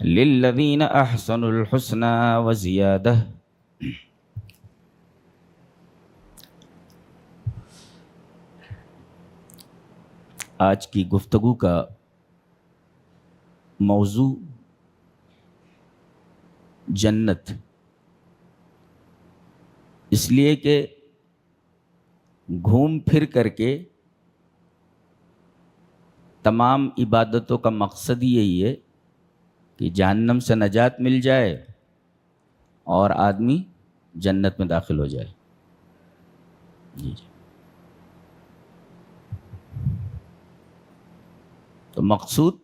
للذین احسنوا الحسنى وزیادہ۔ آج کی گفتگو کا موضوع جنت، اس لیے کہ گھوم پھر کر کے تمام عبادتوں کا مقصد یہی ہے کہ جہنم سے نجات مل جائے اور آدمی جنت میں داخل ہو جائے۔ جی جی، تو مقصود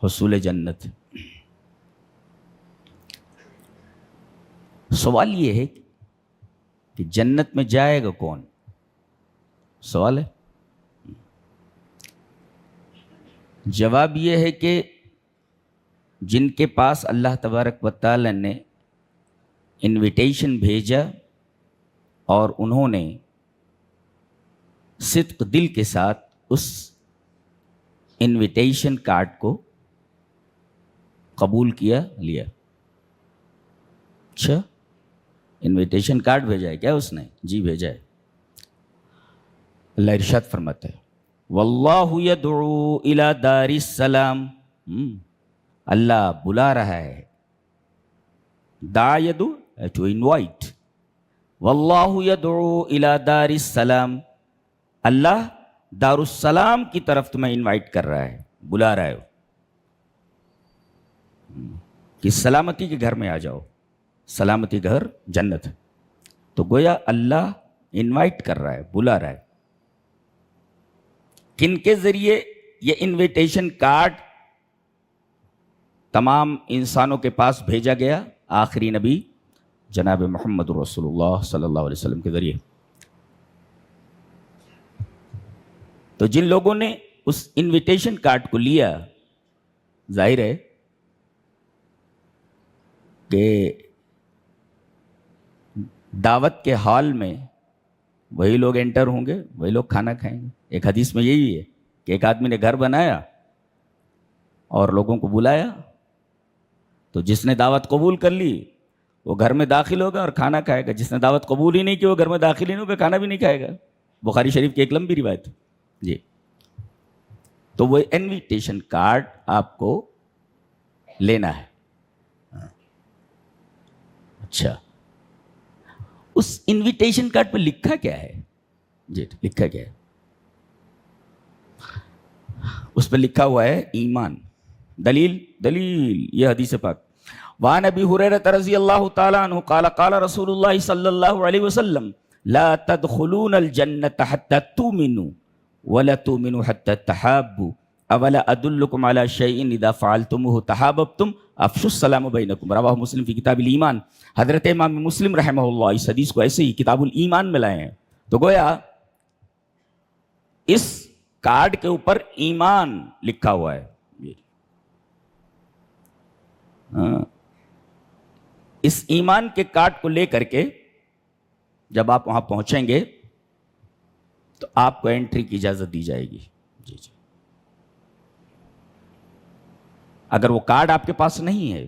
حصول جنت۔ سوال یہ ہے کہ جنت میں جائے گا کون؟ سوال ہے۔ جواب یہ ہے کہ جن کے پاس اللہ تبارک و تعالی نے انویٹیشن بھیجا اور انہوں نے صدق دل کے ساتھ اس انویٹیشن کارڈ کو قبول کیا، لیا۔ اچھا، انویٹیشن کارڈ بھیجا ہے کیا اس نے؟ جی بھیجا ہے۔ اللہ ارشاد فرماتا ہے واللہ یدعو الی دار السلام، اللہ بلا رہا ہے، دعا یدعو ٹو انوائٹ، واللہ یدعو الی دار السلام، اللہ دار السلام کی طرف تمہیں انوائٹ کر رہا ہے، بلا رہا ہے کہ سلامتی کے گھر میں آ جاؤ۔ سلامتی گھر جنت، تو گویا اللہ انوائٹ کر رہا ہے، بلا رہا ہے۔ کن کے ذریعے یہ انویٹیشن کارڈ تمام انسانوں کے پاس بھیجا گیا؟ آخری نبی جناب محمد رسول اللہ صلی اللہ علیہ وسلم کے ذریعے۔ تو جن لوگوں نے اس انویٹیشن کارڈ کو لیا، ظاہر ہے کہ دعوت کے ہال میں وہی لوگ انٹر ہوں گے، وہی لوگ کھانا کھائیں گے۔ ایک حدیث میں یہی ہے کہ ایک آدمی نے گھر بنایا اور لوگوں کو بلایا، تو جس نے دعوت قبول کر لی وہ گھر میں داخل ہوگا اور کھانا کھائے گا، جس نے دعوت قبول ہی نہیں کی وہ گھر میں داخل ہی نہیں ہوگا، کھانا بھی نہیں کھائے گا۔ بخاری شریف کی ایک لمبی روایت جی۔ تو وہ انویٹیشن کارڈ آپ کو لینا ہے۔ اچھا، اس انویٹیشن کارڈ پہ لکھا کیا ہے؟ جی لکھا کیا ہے؟ اس پہ لکھا ہوا ہے ایمان۔ دلیل یہ حدیث پاک۔ وعن ابی ہریرہ رضی اللہ تعالی عنہ قال قال رسول اللہ صلی اللہ علیہ وسلم لا تدخلون الجنة حتى تؤمنوا ولا تؤمنوا حتى تحابوا اولا ادلکم علی شیء اذا فعلتموه تحاببتم افشوا السلام بینکم، رواہ مسلم فی کتاب الایمان۔ حضرت امام مسلم رحمہ اللہ اس حدیث کو ایسے ہی کتاب الایمان میں لائے ہیں۔ تو گویا اس کارڈ کے اوپر ایمان لکھا ہوا ہے۔ اس ایمان کے کارڈ کو لے کر کے جب آپ وہاں پہنچیں گے تو آپ کو انٹری کی اجازت دی جائے گی۔ جی جی، اگر وہ کارڈ آپ کے پاس نہیں ہے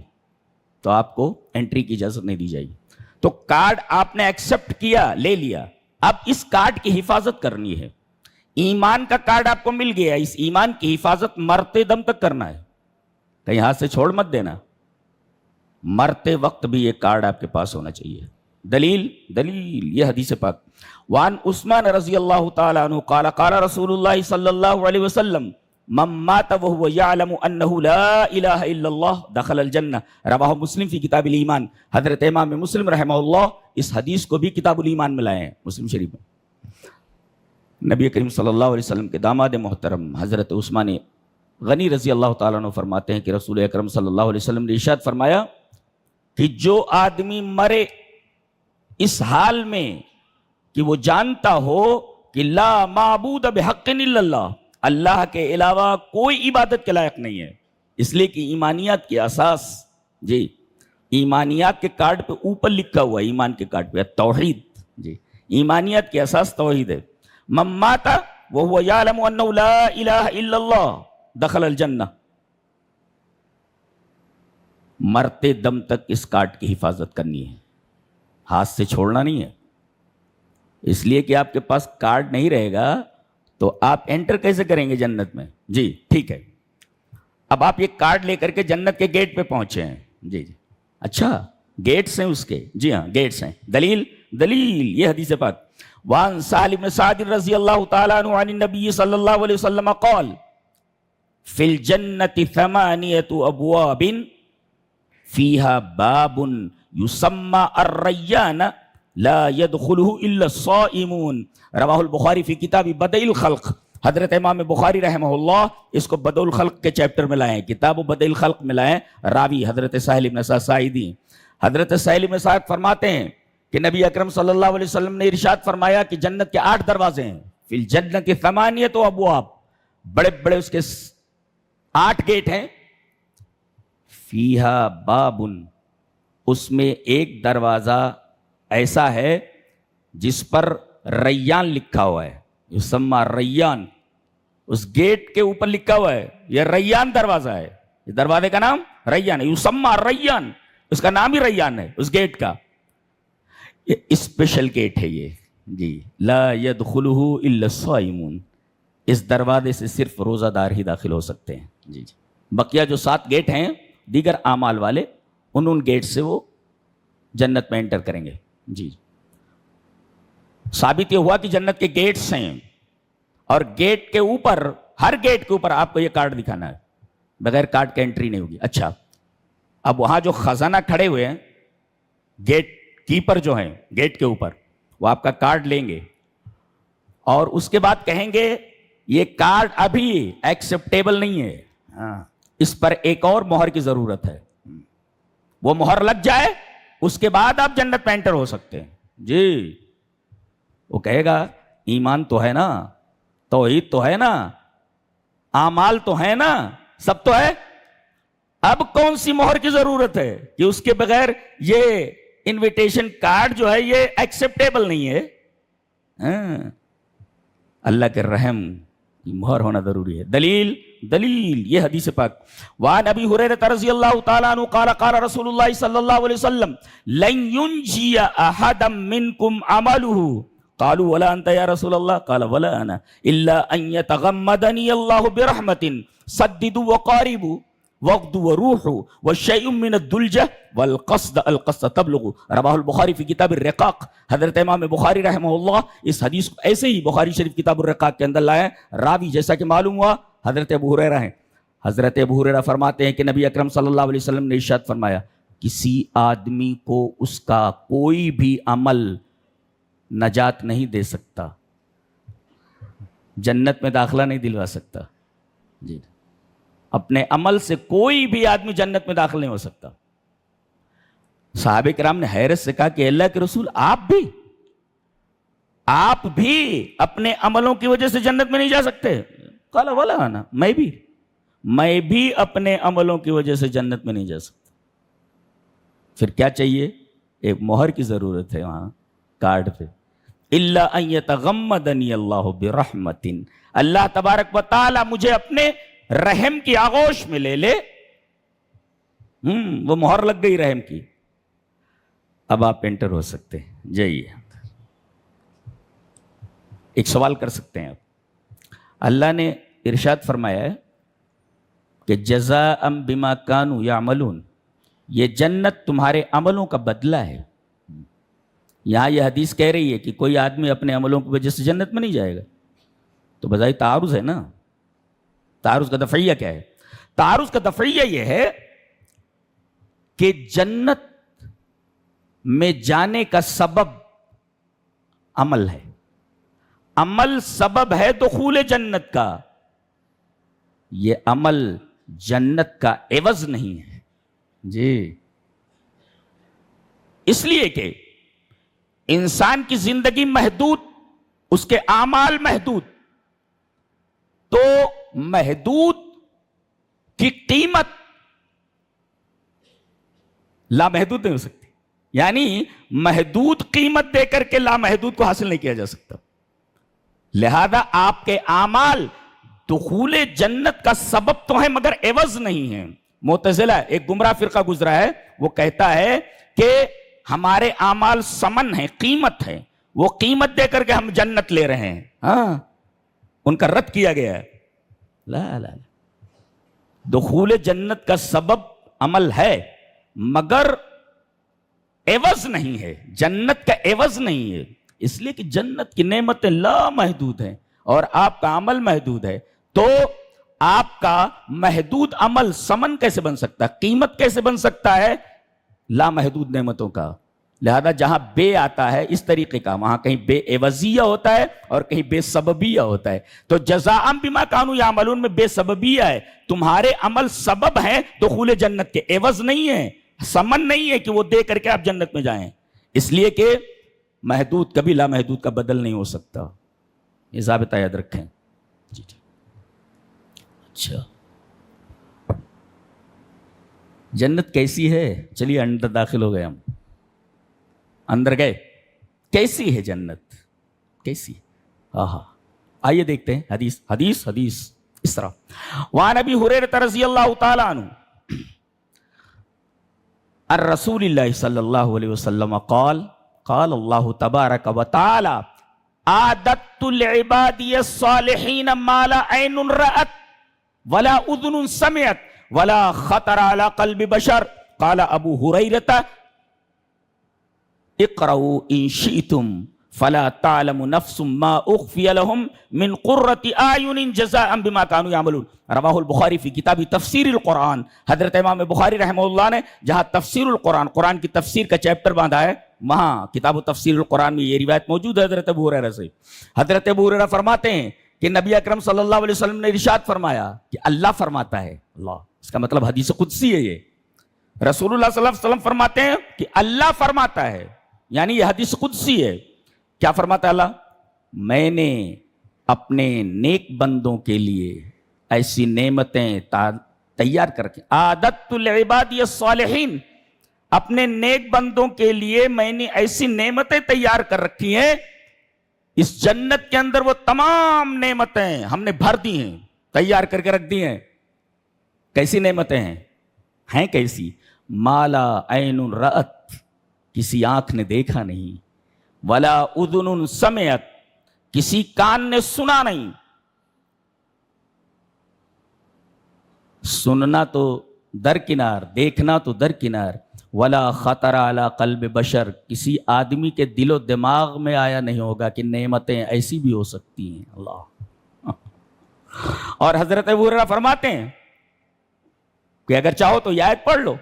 تو آپ کو انٹری کی اجازت نہیں دی جائے گی۔ تو کارڈ آپ نے ایکسپٹ کیا، لے لیا، اب اس کارڈ کی حفاظت کرنی ہے۔ ایمان کا کارڈ آپ کو مل گیا، اس ایمان کی حفاظت مرتے دم تک کرنا ہے، کہیں ہاتھ سے چھوڑ مت دینا، مرتے وقت بھی یہ کارڈ آپ کے پاس ہونا چاہیے۔ دلیل یہ حدیث پاک۔ وعن عثمان رضی اللہ تعالی عنہ قال قال رسول اللہ صلی اللہ علیہ وسلم من مات وهو يعلم انه لا الہ الا اللہ دخل الجنہ، رواہ مسلم فی کتاب الایمان۔ حضرت امام مسلم رحمہ اللہ اس حدیث کو بھی کتاب الایمان میں لائے ہیں، مسلم شریف میں۔ نبی کریم صلی اللہ علیہ وسلم کے داماد محترم حضرت عثمان غنی رضی اللہ تعالیٰ عنہ فرماتے ہیں کہ رسول اکرم صلی اللہ علیہ وسلم نے ارشاد فرمایا کہ جو آدمی مرے اس حال میں کہ وہ جانتا ہو کہ لا معبود بحق الا اللہ، اللہ کے علاوہ کوئی عبادت کے لائق نہیں ہے، اس لیے کہ ایمانیات کی اساس، جی ایمانیات کے کارڈ پہ اوپر لکھا ہوا ہے، ایمان کے کارڈ پہ توحید، جی ایمانیات کی اساس توحید ہے۔ من مات وهو يعلم انه لا الہ الا اللہ دخل الجنہ۔ مرتے دم تک اس کارڈ کی حفاظت کرنی ہے، ہاتھ سے چھوڑنا نہیں ہے، اس لیے کہ آپ کے پاس کارڈ نہیں رہے گا تو آپ انٹر کیسے کریں گے جنت میں؟ جی ٹھیک ہے، اب آپ یہ کارڈ لے کر کے جنت کے گیٹ پہ پہنچے ہیں، جی جی اچھا گیٹس ہیں اس کے، جی ہاں گیٹس ہیں، دلیل یہ حدیث پاک وان سالم بن سعد رضی اللہ تعالیٰ عنہ عن النبی صلی اللہ علیہ وسلم قال فی الجنت ثمانیت ابواب فیہا باب یسمى الریان لا يدخله الا الصائمون، رواہ البخاری فی کتاب بدء الخلق۔ حضرت امام بخاری رحمہ اللہ اس کو بدء الخلق کے چیپٹر میں لائے ہیں، کتاب بدء الخلق میں لائے ہیں، راوی حضرت سہل بن سعد ساعدی۔ حضرت سہل بن سعد فرماتے ہیں کہ نبی اکرم صلی اللہ علیہ وسلم نے ارشاد فرمایا کہ جنت کے 8 دروازے ہیں، فی الجنت ثمانیۃ ابواب، بڑے بڑے اس کے 8 گیٹ ہیں، فیہا باب، اس میں ایک دروازہ ایسا ہے جس پر ریان لکھا ہوا ہے، یسمى ریان، اس گیٹ کے اوپر لکھا ہوا ہے یہ ریان دروازہ ہے، اس دروازے کا نام ریان ہے، یسمى ریان، اس کا نام ہی ریان ہے اس گیٹ کا، یہ اسپیشل گیٹ ہے یہ جی، لا يدخلہ الا الصائمون، اس دروازے سے صرف روزہ دار ہی داخل ہو سکتے ہیں جی جی، بقیہ جو 7 گیٹ ہیں دیگر اعمال والے ان گیٹ سے وہ جنت میں انٹر کریں گے جی۔ ثابت یہ ہوا کہ جنت کے گیٹس ہیں اور گیٹ کے اوپر، ہر گیٹ کے اوپر آپ کو یہ کارڈ دکھانا ہے، بغیر کارڈ کے انٹری نہیں ہوگی۔ اچھا اب وہاں جو خزانہ کھڑے ہوئے ہیں، گیٹ کیپر جو ہیں گیٹ کے اوپر، وہ آپ کا کارڈ لیں گے اور اس کے بعد کہیں گے یہ کارڈ ابھی ایکسیپٹیبل نہیں ہے، اس پر ایک اور مہر کی ضرورت ہے، وہ مہر لگ جائے اس کے بعد آپ جنت میں انٹر ہو سکتے ہیں جی۔ وہ کہے گا ایمان تو ہے نا، توحید تو ہے نا، اعمال تو ہے نا، سب تو ہے، اب کون سی مہر کی ضرورت ہے کہ اس کے بغیر یہ انویٹیشن کارڈ جو ہے یہ ایکسیپٹیبل نہیں ہے؟ اللہ کے رحم کی مہر ہونا ضروری ہے۔ دلیل یہ حدیث پاک وعن ابی ہریرہ رضی اللہ تعالی عنہ قال قال رسول اللہ صلی اللہ علیہ وسلم لن ينجي احدا منکم عمله قالوا ولا انت یا رسول اللہ قال ولا انا الا ان يتغمدني اللہ برحمة سددوا وقاربوا وغدوا وروحوا والشيء من الدلجة والقصد القصد تبلغ، رواہ البخاری فی کتاب الرقاق۔ حضرت امام بخاری رحمہ اللہ اس حدیث کو ایسے ہی بخاری شریف کتاب الرقاق کے اندر لائے، راوی جیسا کہ معلوم ہوا حضرت ابو ہریرہ ہیں۔ حضرت ابو ہریرہ فرماتے ہیں کہ نبی اکرم صلی اللہ علیہ وسلم نے ارشاد فرمایا کسی آدمی کو اس کا کوئی بھی عمل نجات نہیں دے سکتا، جنت میں داخلہ نہیں دلوا سکتا جی، اپنے عمل سے کوئی بھی آدمی جنت میں داخل نہیں ہو سکتا۔ صحابہ کرام نے حیرت سے کہا کہ اللہ کے رسول آپ بھی اپنے عملوں کی وجہ سے جنت میں نہیں جا سکتے؟ قال ولا انا، میں بھی اپنے عملوں کی وجہ سے جنت میں نہیں جا سکتا۔ پھر کیا چاہیے؟ ایک مہر کی ضرورت ہے وہاں کارڈ پہ، الا ان یتغمدنی اللہ برحمۃ، اللہ تبارک و تعالی مجھے اپنے رحم کی آغوش میں لے لے، وہ مہر لگ گئی رحم کی، اب آپ انٹر ہو سکتے ہیں۔ جائیے ایک سوال کر سکتے ہیں آپ، اللہ نے ارشاد فرمایا ہے کہ جزاء بما کانوا یعملون، یہ جنت تمہارے عملوں کا بدلہ ہے۔ یہاں یہ حدیث کہہ رہی ہے کہ کوئی آدمی اپنے عملوں کی وجہ سے جنت میں نہیں جائے گا، تو بظاہر تعارض ہے نا۔ تعارض کا دفعیہ کیا ہے؟ تعارض کا دفعیہ یہ ہے کہ جنت میں جانے کا سبب عمل ہے، عمل سبب ہے دخول جنت کا، یہ عمل جنت کا عوض نہیں ہے جی۔ اس لیے کہ انسان کی زندگی محدود، اس کے اعمال محدود، تو محدود کی قیمت لامحدود نہیں ہو سکتی، یعنی محدود قیمت دے کر کے لامحدود کو حاصل نہیں کیا جا سکتا۔ لہذا آپ کے اعمال دخول جنت کا سبب تو ہیں مگر عوض نہیں ہیں۔ معتزلہ ایک گمراہ فرقہ گزرا ہے، وہ کہتا ہے کہ ہمارے اعمال ثمن ہیں، قیمت ہے، وہ قیمت دے کر کے ہم جنت لے رہے ہیں. ہاں، ان کا رد کیا گیا ہے. لا لا لا، دخول جنت کا سبب عمل ہے مگر عوض نہیں ہے، جنت کا عوض نہیں ہے. اس لیے کہ جنت کی نعمتیں لامحدود ہیں اور آپ کا عمل محدود ہے. تو آپ کا محدود عمل ثمن کیسے بن سکتا ہے، قیمت کیسے بن سکتا ہے لامحدود نعمتوں کا؟ لہذا جہاں بے آتا ہے اس طریقے کا، وہاں کہیں بے عوضیہ ہوتا ہے اور کہیں بے سببیہ ہوتا ہے. تو جزاء بما کانوا یعملون میں بے سببیہ ہے. تمہارے عمل سبب ہیں دخول جنت کے، عوض نہیں ہے، ثمن نہیں ہے کہ وہ دے کر کے آپ جنت میں جائیں. اس لیے کہ محدود کبھی لامحدود کا بدل نہیں ہو سکتا. یہ ضابطہ یاد رکھیں. جی جی. اچھا، جنت کیسی ہے؟ چلیے اندر داخل ہو گئے، ہم اندر گئے. کیسی ہے جنت؟ کیسی؟ آئیے دیکھتے ہیں حدیث حدیث حدیث اس طرح. وعن ابی ہریرہ رضی اللہ تعالی عنہ الرسول اللہ صلی اللہ علیہ وسلم قال قال اللہ تبارک و تعالی اعددت لعبادی الصالحین ما لا عین رأت ولا اذن سمعت ولا خطر على قلب بشر. قال ابو ہریرہ اقرؤوا ان شئتم فلا تعلم نفس ما اخفی لهم من قرة اعین جزاء بما كانوا يعملون. رواہ البخاری فی کتاب تفسیر القرآن. حضرت امام بخاری رحمہ اللہ نے جہاں تفسیر القرآن، قرآن کی تفسیر کا چیپٹر باندھا ہے، وہاں کتاب تفسیر القرآن میں یہ روایت موجود ہے حضرت ابو ہریرہ سے. حضرت ابو ہریرہ فرماتے ہیں کہ نبی اکرم صلی اللہ علیہ وسلم نے ارشاد فرمایا کہ اللہ فرماتا ہے. اللہ، اس کا مطلب حدیث قدسی ہے. یہ رسول اللہ صلی اللہ علیہ وسلم فرماتے ہیں کہ اللہ فرماتا ہے، یعنی یہ حدیث قدسی ہے. کیا فرماتا ہے اللہ؟ میں نے اپنے نیک بندوں کے لیے ایسی نعمتیں تیار کر کے، اعددت لعبادی الصالحین، اپنے نیک بندوں کے لیے میں نے ایسی نعمتیں تیار کر رکھی ہیں. اس جنت کے اندر وہ تمام نعمتیں ہم نے بھر دی ہیں، تیار کر کے رکھ دی ہیں. کیسی نعمتیں ہیں کیسی؟ مالا عین رأت، کسی آنکھ نے دیکھا نہیں، ولا اذن سمعت، کسی کان نے سنا نہیں. سننا تو درکنار، دیکھنا تو درکنار. ولا خطر علی قلب بشر، کسی آدمی کے دل و دماغ میں آیا نہیں ہوگا کہ نعمتیں ایسی بھی ہو سکتی ہیں. اللہ. اور حضرت ابو ہریرہ فرماتے ہیں کہ اگر چاہو تو یہ آیت پڑھ لو،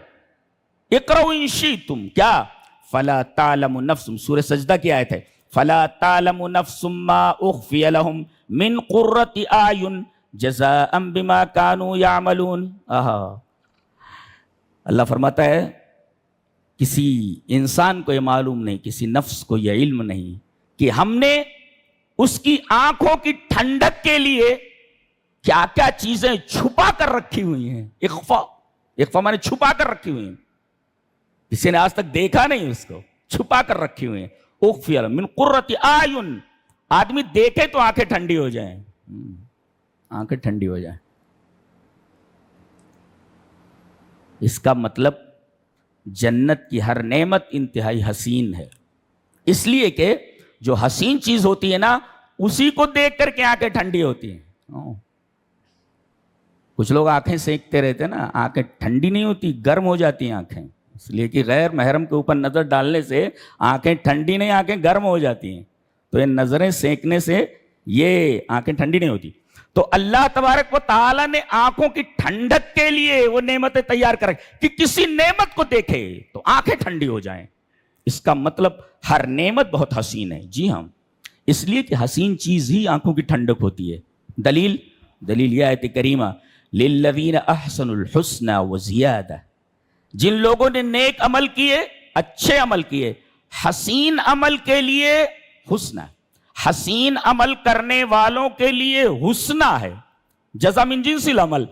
اقرؤوا ان شئتم، کیا؟ فلا تعلم نفس، سورہ سجدہ کی آیت ہے، فلا تعلم نفس ما اخفی لهم من قرۃ اعین جزاء بما كانوا يعملون. اللہ فرماتا ہے کسی انسان کو یہ معلوم نہیں، کسی نفس کو یہ علم نہیں کہ ہم نے اس کی آنکھوں کی ٹھنڈک کے لیے کیا کیا چیزیں چھپا کر رکھی ہوئی ہیں. اخفا میں نے چھپا کر رکھی ہوئی ہیں، کسی نے آج تک دیکھا نہیں، اس کو چھپا کر رکھی ہوئی ہیں. اخفی من قرۃ اعین، آدمی دیکھے تو آنکھیں ٹھنڈی ہو جائیں، آنکھیں ٹھنڈی ہو جائیں. اس کا مطلب جنت کی ہر نعمت انتہائی حسین ہے، اس لیے کہ جو حسین چیز ہوتی ہے نا، اسی کو دیکھ کر کے آنکھیں ٹھنڈی ہوتی ہیں. کچھ لوگ آنکھیں سینکتے رہتے ہیں نا، آنکھیں ٹھنڈی نہیں ہوتی، گرم ہو جاتی ہیں آنکھیں. اس لیے کہ غیر محرم کے اوپر نظر ڈالنے سے آنکھیں ٹھنڈی نہیں، آنکھیں گرم ہو جاتی ہیں. تو یہ نظریں سینکنے سے یہ آنکھیں ٹھنڈی نہیں ہوتی. تو اللہ تبارک و تعالیٰ نے آنکھوں کی ٹھنڈک کے لیے وہ نعمتیں تیار کر کہ کسی نعمت کو دیکھے تو آنکھیں ٹھنڈی ہو جائیں. اس کا مطلب ہر نعمت بہت حسین ہے. جی ہاں، اس لیے کہ حسین چیز ہی آنکھوں کی ٹھنڈک ہوتی ہے. دلیل یہ آیت کریمہ للذین احسنوا الحسنى وزیادہ، جن لوگوں نے نیک عمل کیے، اچھے عمل کیے، حسین عمل کے لیے حسنہ، حسین عمل کرنے والوں کے لیے حسنہ ہے. جزا من جنس العمل.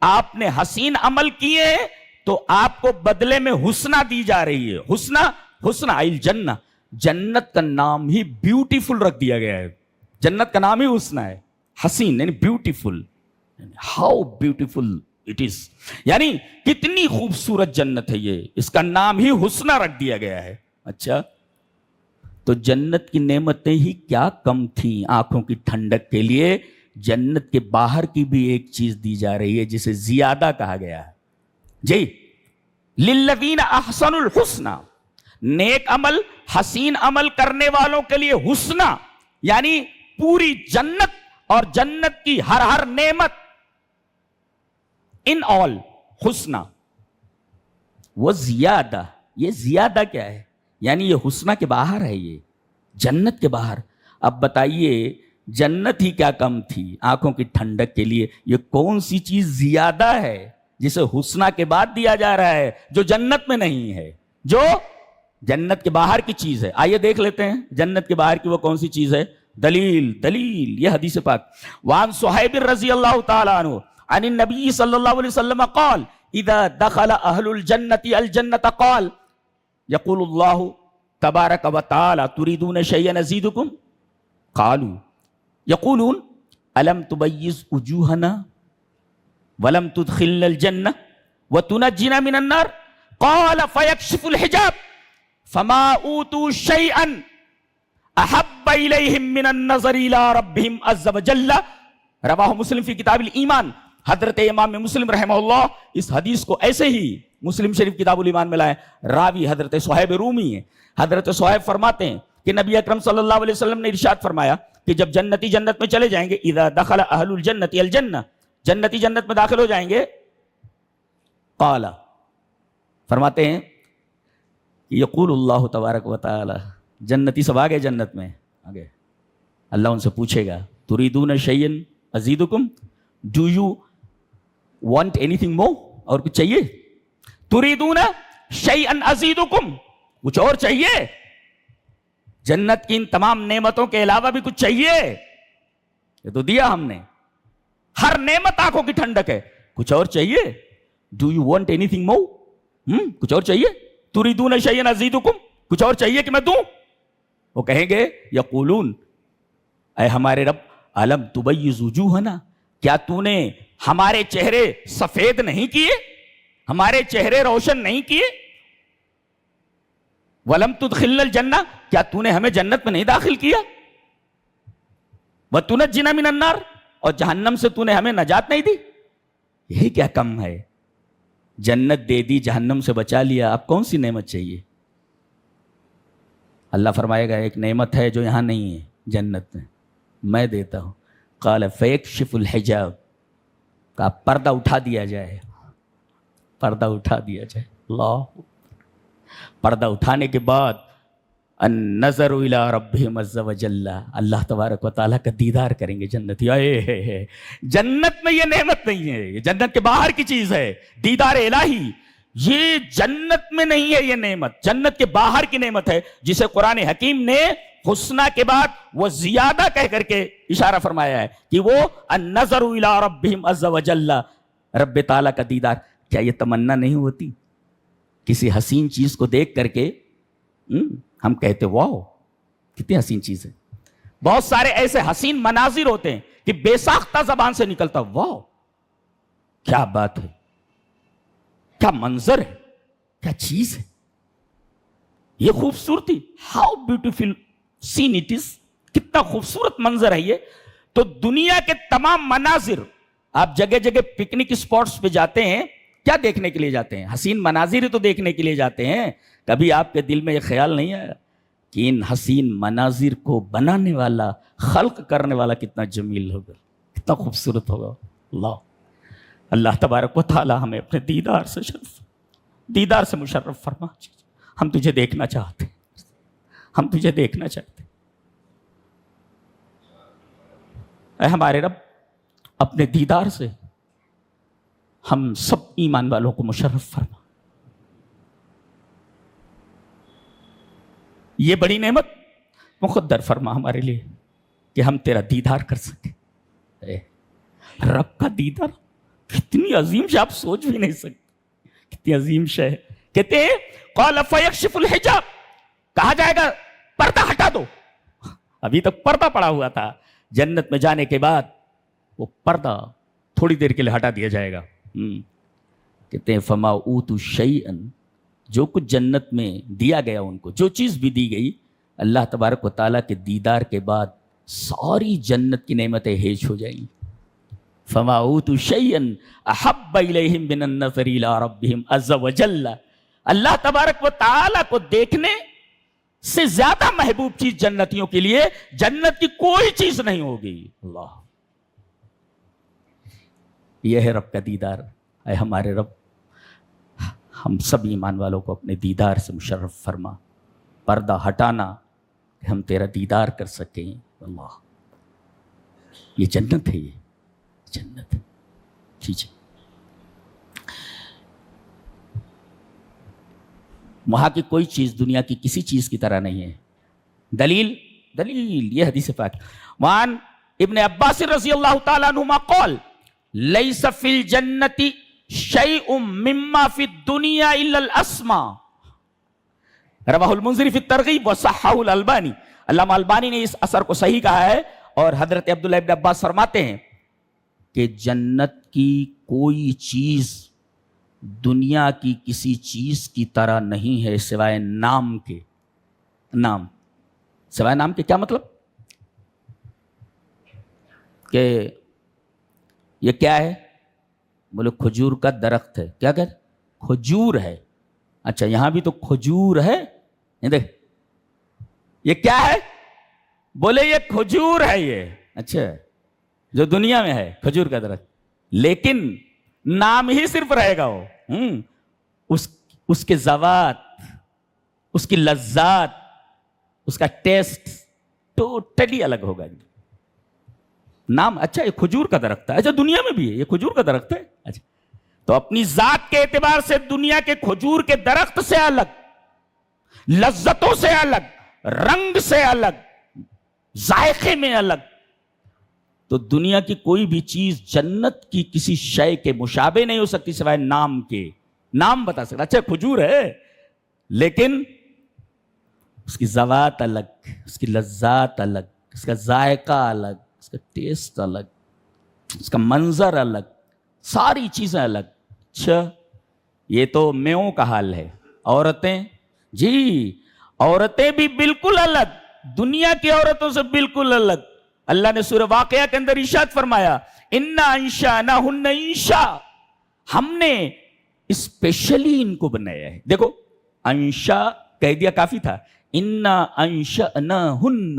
آپ نے حسین عمل کیے تو آپ کو بدلے میں حسنہ دی جا رہی ہے. حسنہ الجنہ، جنت کا نام ہی بیوٹیفل رکھ دیا گیا ہے. جنت کا نام ہی حسنہ ہے، حسین یعنی beautiful. How beautiful it is. یعنی کتنی خوبصورت جنت ہے یہ, اس کا نام ہی حسنہ رکھ دیا گیا ہے. اچھا, تو جنت کی نعمتیں ہی کیا کم تھیں آنکھوں کی ٹھنڈک کے لیے, جنت کے باہر کی بھی ایک چیز دی جا رہی ہے جسے زیادہ کہا گیا ہے. جی, للذین احسنوا الحسنى, نیک عمل حسین عمل کرنے والوں کے لیے حسنہ, یعنی پوری جنت اور جنت کی ہر نعمت, ان آل حسنہ. وہ زیادہ, یہ زیادہ کیا ہے؟ یعنی یہ حسنہ کے باہر ہے, یہ جنت کے باہر. اب بتائیے جنت ہی کیا کم تھی آنکھوں کی ٹھنڈک کے لیے, یہ کون سی چیز زیادہ ہے جسے حسنہ کے بعد دیا جا رہا ہے, جو جنت میں نہیں ہے, جو جنت کے باہر کی چیز ہے. آئیے دیکھ لیتے ہیں جنت کے باہر کی وہ کون سی چیز ہے. دلیل یہ حدیث پاک. وعن صہیب رضی اللہ تعالی عنہ عن النبی صلی اللہ علیہ وسلم قال اذا دخل اہل الجنت الجنت قال یقول اللہ تبارک و تعالی تريدون شيئا ازيدكم قالوا یقولون الم تبیض وجوہنا ولم تدخلنا الجنہ وتنجنا من النار قال فیکشف الحجاب فما اوتوا شیئا احب الیہم من النظر الى ربہم عز وجل. رواہ مسلم فی کتاب الایمان. حضرت امام مسلم رحمہ اللہ اس حدیث کو ایسے ہی مسلم شریف کتاب الایمان میں لائے. راوی حضرت صہیب رومی ہیں. حضرت صہیب فرماتے ہیں کہ نبی اکرم صلی اللہ علیہ وسلم نے ارشاد فرمایا کہ جب جنتی جنت میں چلے جائیں گے, اذا دخل اہل الجنت الجنہ, جنتی جنت میں داخل ہو جائیں گے, قال فرماتے ہیں یقول اللہ تبارک و تعالی, جنتی سب آگے جنت میں آگے, اللہ ان سے پوچھے گا تریدون شیئا ازیدکم, do you want anything more, اور کچھ چاہیے؟ تریدون شیئا ازیدکم, کچھ اور چاہیے؟ جنت کی ان تمام نعمتوں کے علاوہ بھی کچھ چاہیے؟ یہ تو دیا ہم نے, ہر نعمت آنکھوں کی ٹھنڈک ہے, کچھ اور چاہیے؟ Do you want anything مور, کچھ اور چاہیے؟ تریدون شیئا ازیدکم, کچھ اور چاہیے کہ میں دوں؟ وہ کہیں گے یقولون, اے ہمارے رب, الم تبیض وجوہنا, کیا تو نے ہمارے چہرے سفید نہیں کیے, ہمارے چہرے روشن نہیں کیے؟ ولم تدخلنا الجنہ, کیا تو نے ہمیں جنت میں نہیں داخل کیا؟ وتنجنا من النار, اور جہنم سے تو نے ہمیں نجات نہیں دی. یہی کیا کم ہے؟ جنت دے دی, جہنم سے بچا لیا, اب کون سی نعمت چاہیے؟ اللہ فرمائے گا ایک نعمت ہے جو یہاں نہیں ہے جنت میں دیتا ہوں. قال فیکشف الحجاب, کا پردہ اٹھا دیا جائے, پردہ اٹھا دیا جائے. اللہ, پردہ اٹھانے کے بعد النظر الی ربہم عز وجل, اللہ تبارک و تعالیٰ کا دیدار کریں گے جنتی. جنت میں یہ نعمت نہیں ہے, یہ جنت کے باہر کی چیز ہے, دیدار الہی. یہ جنت میں نہیں ہے یہ نعمت, جنت کے باہر کی نعمت ہے, جسے قرآن حکیم نے حسنہ کے بعد وہ زیادہ کہہ کر کے اشارہ فرمایا ہے کہ وہ النظر الی ربہم عز وجل, رب تعالیٰ کا دیدار. کیا یہ تمنا نہیں ہوتی کسی حسین چیز کو دیکھ کر کے ہم کہتے واو کتنی حسین چیز ہے. بہت سارے ایسے حسین مناظر ہوتے ہیں کہ بے ساختہ زبان سے نکلتا واو کیا بات ہے, کیا منظر ہے, کیا چیز ہے, یہ خوبصورتی, how beautiful seen it is, کتنا خوبصورت منظر ہے یہ. تو دنیا کے تمام مناظر, آپ جگہ جگہ پکنک اسپاٹس پہ جاتے ہیں, کیا دیکھنے کے لیے جاتے ہیں؟ حسین مناظر ہی تو دیکھنے کے لیے جاتے ہیں. کبھی آپ کے دل میں یہ خیال نہیں آیا کہ ان حسین مناظر کو بنانے والا, خلق کرنے والا کتنا جمیل ہوگا, کتنا خوبصورت ہوگا. اللہ تبارک و تعالیٰ ہمیں اپنے دیدار سے مشرف فرما. ہم تجھے دیکھنا چاہتے ہیں, ہم تجھے دیکھنا چاہتے ہیں. اے ہمارے رب, اپنے دیدار سے ہم سب ایمان والوں کو مشرف فرما. یہ بڑی نعمت مقدر فرما ہمارے لیے کہ ہم تیرا دیدار کر سکیں. رب کا دیدار کتنی عظیم شے, آپ سوچ بھی نہیں سکتے کتنی عظیم شے ہے. کہتے ہیں قال فیکشف الحجاب, کہا جائے گا پردہ ہٹا دو. ابھی تک پردہ پڑا ہوا تھا, جنت میں جانے کے بعد وہ پردہ تھوڑی دیر کے لیے ہٹا دیا جائے گا. کہتے ہیں فما اوتوا شیئا، جو کچھ جنت میں دیا گیا ان کو، جو چیز بھی دی گئی، اللہ تبارک و تعالیٰ کے دیدار کے بعد ساری جنت کی نعمتیں ہیج ہو جائیں گی. فما اوتوا شیئا احب الیہم من النظر الی ربہم عز وجل. اللہ تبارک و تعالیٰ کو دیکھنے سے زیادہ محبوب چیز جنتیوں کے لیے جنت کی کوئی چیز نہیں ہوگی. اللہ، یہ ہے رب کا دیدار. اے ہمارے رب، ہم سب ایمان والوں کو اپنے دیدار سے مشرف فرما. پردہ ہٹانا کہ ہم تیرا دیدار کر سکیں. اللہ، یہ جنت ہے، یہ جنت. ٹھیک ہے، وہاں کی کوئی چیز دنیا کی کسی چیز کی طرح نہیں ہے. دلیل یہ حدیث پاک. وعن ابن عباس رضی اللہ تعالیٰ عنہما قال لیس فی الجنت شیء مما فی الدنیا الا الاسماء. رواہ المنذری فی الترغیب وصححہ الالبانی. علامہ البانی نے اس اثر کو صحیح کہا ہے. اور حضرت عبداللہ ابن عباس فرماتے ہیں کہ جنت کی کوئی چیز دنیا کی کسی چیز کی طرح نہیں ہے سوائے نام کے. نام، سوائے نام کے کیا مطلب؟ کہ یہ کیا ہے؟ بولے کھجور کا درخت ہے. کیا کہتے؟ کھجور ہے. اچھا، یہاں بھی تو کھجور ہے. یہ دیکھ، یہ کیا ہے؟ بولے یہ کھجور ہے. یہ اچھا، جو دنیا میں ہے کھجور کا درخت، لیکن نام ہی صرف رہے گا. وہ اس کے ذوات، اس کی لذات، اس کا ٹیسٹ ٹوٹلی الگ ہوگا. نام اچھا یہ کھجور کا درخت ہے. اچھا، دنیا میں بھی ہے یہ کھجور کا درخت ہے. اچھا، تو اپنی ذات کے اعتبار سے دنیا کے کھجور کے درخت سے الگ، لذتوں سے الگ، رنگ سے الگ، ذائقے میں الگ. تو دنیا کی کوئی بھی چیز جنت کی کسی شے کے مشابہ نہیں ہو سکتی سوائے نام کے. نام بتا سکتا. اچھا کھجور ہے، لیکن اس کی ذوات الگ، اس کی لذات الگ، اس کا ذائقہ الگ، اس کا ٹیسٹ الگ، اس کا منظر الگ، ساری چیزیں الگ. اچھا، یہ تو میوں کا حال ہے. عورتیں، جی عورتیں بھی بالکل الگ، دنیا کی عورتوں سے بالکل الگ. اللہ نے سورہ واقعہ کے اندر ارشاد فرمایا انا انشأناہن انشاء، ہم نے اسپیشلی ان کو بنایا ہے. دیکھو، انشاء کہہ دیا کافی تھا. انا انشأناہن،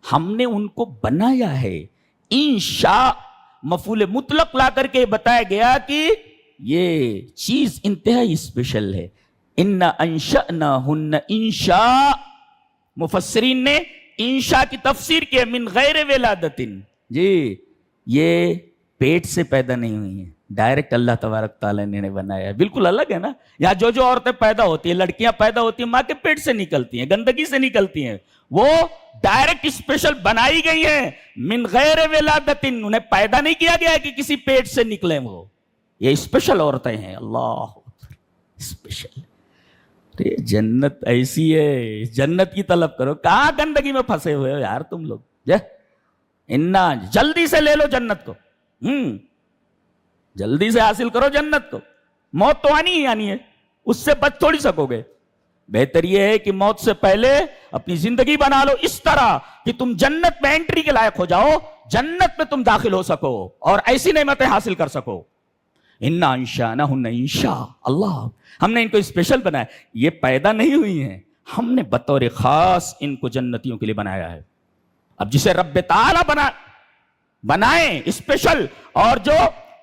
ہم نے ان کو بنایا ہے. انشاء مفعول مطلق لا کر کے بتایا گیا کہ یہ چیز انتہائی اسپیشل ہے. انا انشأناہن انشاء، مفسرین نے انشاء کی تفسیر کی من غیر ولادت. جی، یہ پیٹ سے پیدا نہیں ہوئی ہیں، ڈائریکٹ اللہ تبارک تعالیٰ نے بنایا ہے. بالکل الگ ہے نا. یہاں جو عورتیں پیدا ہوتی ہیں، لڑکیاں پیدا ہوتی ہیں، ماں کے پیٹ سے نکلتی ہیں، گندگی سے نکلتی ہیں. وہ ڈائریکٹ اسپیشل بنائی گئی ہیں من غیر ولادت. انہیں پیدا نہیں کیا گیا ہے کہ کسی پیٹ سے نکلیں. وہ یہ اسپیشل عورتیں ہیں. اللہ اسپیشل. جنت ایسی ہے، جنت کی طلب کرو. کہاں گندگی میں پھنسے ہوئے ہو یار تم لوگ. جلدی سے لے لو جنت کو. جلدی سے حاصل کرو جنت کو. موت تو آنی ہی آنی ہے، اس سے بچ تھوڑی سکو گے. بہتر یہ ہے کہ موت سے پہلے اپنی زندگی بنا لو اس طرح کہ تم جنت میں انٹری کے لائق ہو جاؤ، جنت میں تم داخل ہو سکو اور ایسی نعمتیں حاصل کر سکو. انا انشأناہن انشاء. اللہ، ہم نے ان کو اسپیشل بنایا. یہ پیدا نہیں ہوئی ہیں، ہم نے بطور خاص ان کو جنتیوں کے لیے بنایا ہے. اب جسے رب تعالی بنائیں اسپیشل، اور جو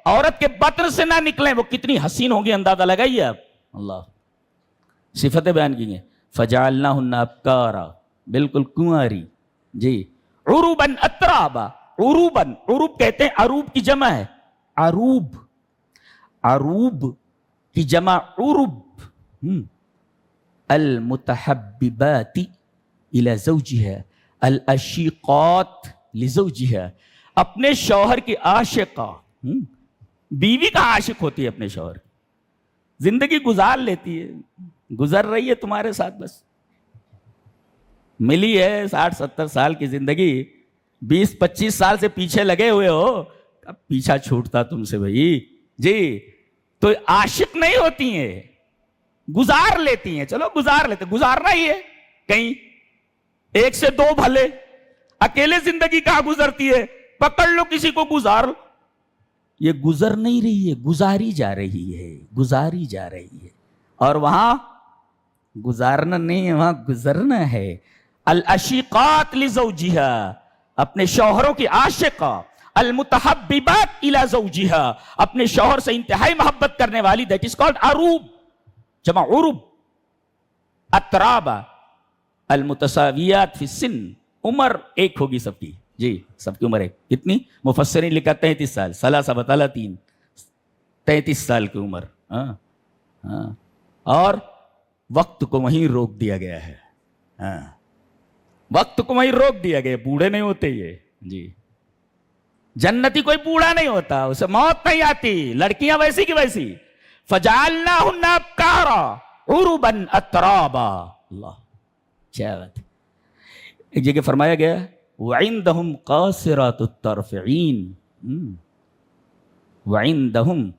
عورت کے بطن سے نہ نکلیں، وہ کتنی حسین ہوگی اندازہ لگائیے آپ. اللہ، صفتیں بیان کی ہیں. فجعلناہن ابکارا، بالکل کنواری. جی، عروبا اترابا. عروب کہتے ہیں، عروب کی جمع ہے عروب کی جمع عرب. المتحببات الى زوجها، العشیقات لزوجها. اپنے شوہر کی عاشقہ. بیوی کا عاشق ہوتی ہے اپنے شوہر کی، زندگی گزار لیتی ہے، گزر رہی ہے تمہارے ساتھ. بس ملی ہے 60-70 سال کی زندگی، 20-25 سال سے پیچھے لگے ہوئے ہو. کب پیچھا چھوٹتا تم سے بھائی. جی، تو عاشق نہیں ہوتی ہیں, گزار لیتی ہیں. چلو گزار لیتے, گزارنا ہی ہے کہیں, ایک سے دو بھلے, اکیلے زندگی کہاں گزرتی ہے, پکڑ لو کسی کو گزار. یہ گزر نہیں رہی ہے, گزاری جا رہی ہے, گزاری جا رہی ہے. اور وہاں گزارنا نہیں ہے, وہاں گزرنا ہے. الاشقات لزوجہا, اپنے شوہروں کی عاشقہ. المتحببات الی زوجہا, اپنے شوہر سے انتہائی محبت کرنے والی. دیٹ از کالڈ عروب, جمع عروب. اترابا المتساویات فی السن, عمر ایک ہوگی سب کی, جی سب کی عمر ایک. کتنی؟ مفسرین لکھا 33 سال, ثلاثہ بطالہ 3, 33 سال کی عمر. اور وقت کو وہیں روک دیا گیا ہے. وقت کو وہیں روک دیا گیا, بوڑھے نہیں ہوتے یہ. جی جنتی کوئی بوڑھا نہیں ہوتا, اسے موت نہیں آتی. لڑکیاں ویسی کی ویسی. فجعلناہن ابکارا عربا اترابا. اللہ کیا بات ہے. ایک جگہ فرمایا گیا وعندہم قاصرات الطرف عین, وعندہم,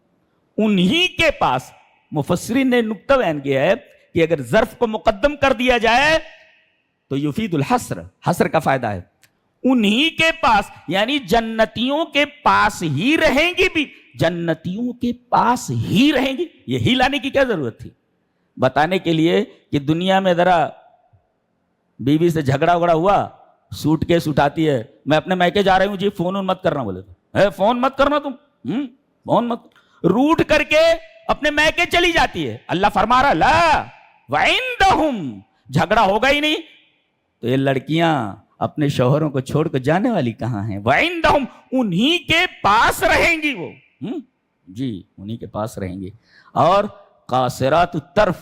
انہی کے پاس. مفسرین نے نکتہ بیان کیا ہے کہ اگر ظرف کو مقدم کر دیا جائے تو یفید الحصر, حصر کا فائدہ ہے. انہی کے پاس یعنی جنتیوں کے پاس ہی رہیں گی بھی, جنتیوں کے پاس ہی رہیں گی. یہ ہی لانے کی کیا ضرورت تھی؟ بتانے کے لیے کہ دنیا میں ذرا بیوی سے جھگڑا وگڑا ہوا, سوٹ کیس اٹھاتی ہے, میں اپنے میکے جا رہی ہوں جی, فون مت کرنا. بولے تو فون مت کرنا تم, فون مت, روٹ کر کے اپنے میکے چلی جاتی ہے. اللہ فرما رہا لا وعندہم, جھگڑا ہوگا ہی نہیں. تو یہ لڑکیاں اپنے شوہروں کو چھوڑ کر جانے والی کہاں ہیں؟ وعندہم, انہی کے پاس رہیں گی وہ. جی انہی کے پاس رہیں گی. اور قاصرات الطرف,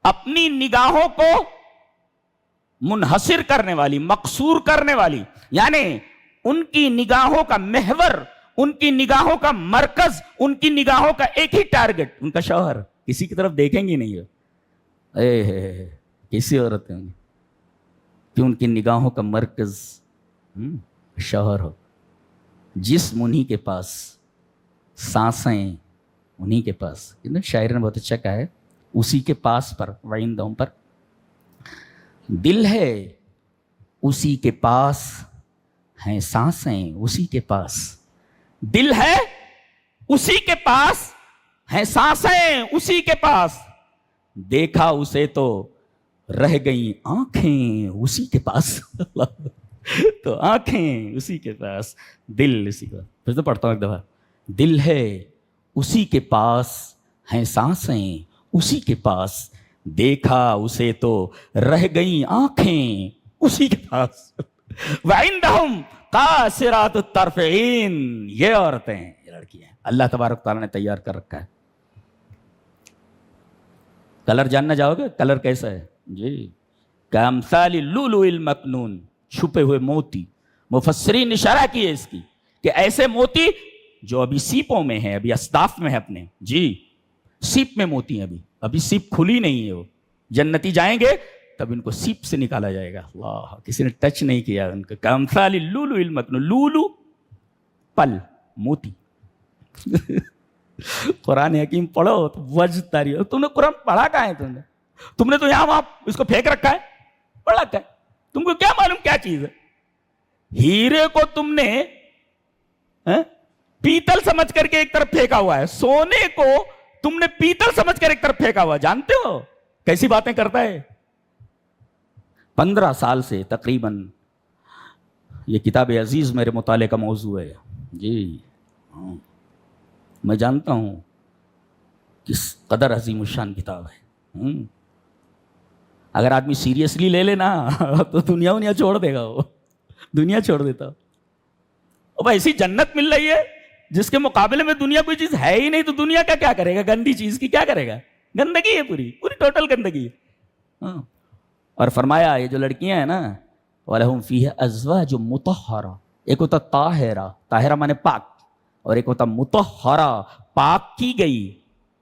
اپنی نگاہوں کو منحصر کرنے والی, مقصور کرنے والی, یعنی ان کی نگاہوں کا محور, ان کی نگاہوں کا مرکز, ان کی نگاہوں کا ایک ہی ٹارگٹ, ان کا شوہر. کسی کی طرف دیکھیں گی نہیں, کسی عورت ہوں گی, کہ ان کی نگاہوں کا مرکز شوہر ہو. جسم انہی کے پاس, سانسیں انہی کے پاس. شاعر نے بہت اچھا کہا ہے, اسی کے پاس پر, وعندہم پر. دل ہے اسی کے پاس, ہیں سانسیں اسی کے پاس. دل ہے اسی کے پاس, ہیں سانسیں اسی کے پاس. دیکھا اسے تو رہ گئیں آنکھیں اسی کے پاس. تو آنکھیں اسی کے پاس, دل اسی کے پاس. پھر تو پڑھتا ہوں ایک دفعہ. دل ہے اسی کے پاس, ہیں سانسیں اسی کے پاس. دیکھا اسے تو رہ گئیں آنکھیں اسی کے پاس. وعندہم قاصرات الطرف عین, یہ عورتیں, یہ لڑکیاں اللہ تبارک تعالیٰ نے تیار کر رکھا ہے. کلر جاننا چاہو گے؟ کلر کیسا ہے؟ جی کامثال اللؤلؤ المکنون, چھپے ہوئے موتی. مفسرین نے اشارہ کی ہے اس کی کہ ایسے موتی جو ابھی سیپوں میں ہیں, ابھی اصداف میں ہے اپنے. جی سیپ میں موتی ہیں, ابھی سیپ کھلی نہیں ہے. وہ جنتی جائیں گے تب ان کو سیپ سے نکالا جائے گا. اللہ, کسی نے ٹچ نہیں کیا ان کا. کامثال اللؤلؤ المکنون, لولو پل, موتی. قرآن حکیم پڑھو تو وجہ تاری. تم نے قرآن پڑھا کہاں ہے؟ تم نے تو یہاں وہاں اس کو پھینک رکھا ہے, پڑھ رکھا ہے. تم کو کیا معلوم کیا چیز ہے؟ ہیرے کو تم نے پیتل سمجھ کر کے ایک طرف پھینکا ہوا ہے, سونے کو تم نے پیتل سمجھ کر ایک طرف پھینکا ہوا ہے. جانتے ہو کیسی باتیں کرتا ہے؟ 15 سال سے تقریباً یہ کتاب عزیز میرے مطالعے کا موضوع ہے. جی میں جانتا ہوں کس قدر عظیم الشان کتاب ہے. اگر آدمی سیریسلی لے لینا تو دنیا چھوڑ دے گا, وہ دنیا چھوڑ دیتا. اب ایسی جنت مل رہی ہے جس کے مقابلے میں دنیا کوئی چیز ہے ہی نہیں, تو دنیا کا کیا کرے گا؟ گندی چیز کی کیا کرے گا؟ گندگی ہے, پوری ٹوٹل گندگی ہے. اور فرمایا یہ جو لڑکیاں ہیں نا, وَلَهُمْ فِيهَا أَزْوَاجٌ مُطَهَّرَةٌ, ایک ہوتا طاہرہ, طاہرہ مانے پاک, اور ایک ہوتا مطہرہ, پاک کی گئی.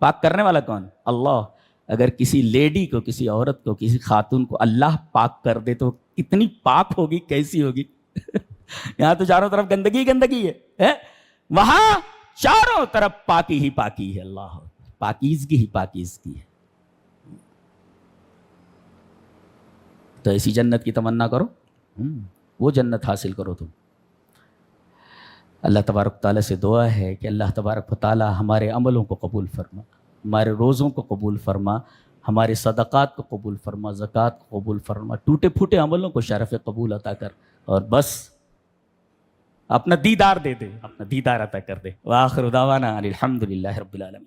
پاک کرنے والا کون؟ اللہ. اگر کسی لیڈی کو, کسی عورت کو, کسی خاتون کو اللہ پاک کر دے تو کتنی پاک ہوگی, کیسی ہوگی. یہاں تو چاروں طرف گندگی گندگی ہے. وہاں چاروں طرف پاکی ہی پاکی ہے. اللہ پاکیزگی ہی پاکیزگی ہے. تو ایسی جنت کی تمنا کرو، وہ جنت حاصل کرو تم. اللہ تبارک تعالیٰ سے دعا ہے کہ اللہ تبارک تعالیٰ ہمارے عملوں کو قبول فرما، ہمارے روزوں کو قبول فرما، ہمارے صدقات کو قبول فرما، زکوٰۃ کو قبول فرما، ٹوٹے پھوٹے عملوں کو شرف قبول عطا کر، اور بس اپنا دیدار دے دے، اپنا دیدار عطا کر دے. وآخر دعوانا الحمدللہ رب العالمین.